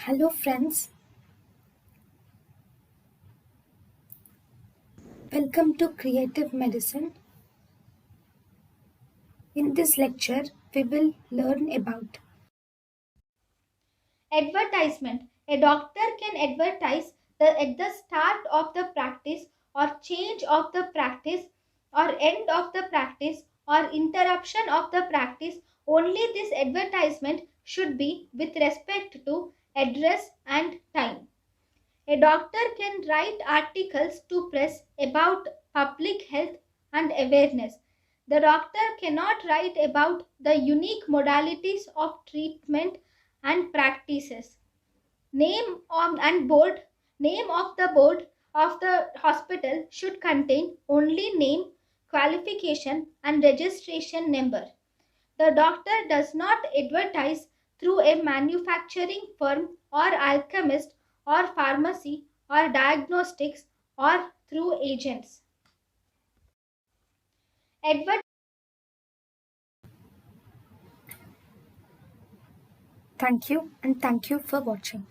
Hello, friends. Welcome to Creative Medicine. In this lecture, we will learn about Advertisement. A doctor can advertise at the start of the practice or change of the practice or end of the practice or interruption of the practice. Only this advertisement should be with respect to address and time. A doctor can write articles to press about public health and awareness. The doctor cannot write about the unique modalities of treatment and practices. Name on and board Name of the board of the hospital should contain only name, qualification and registration number. The doctor does not advertise through a manufacturing firm or alchemist or pharmacy or diagnostics or through agents. Adver- thank you and thank you for watching.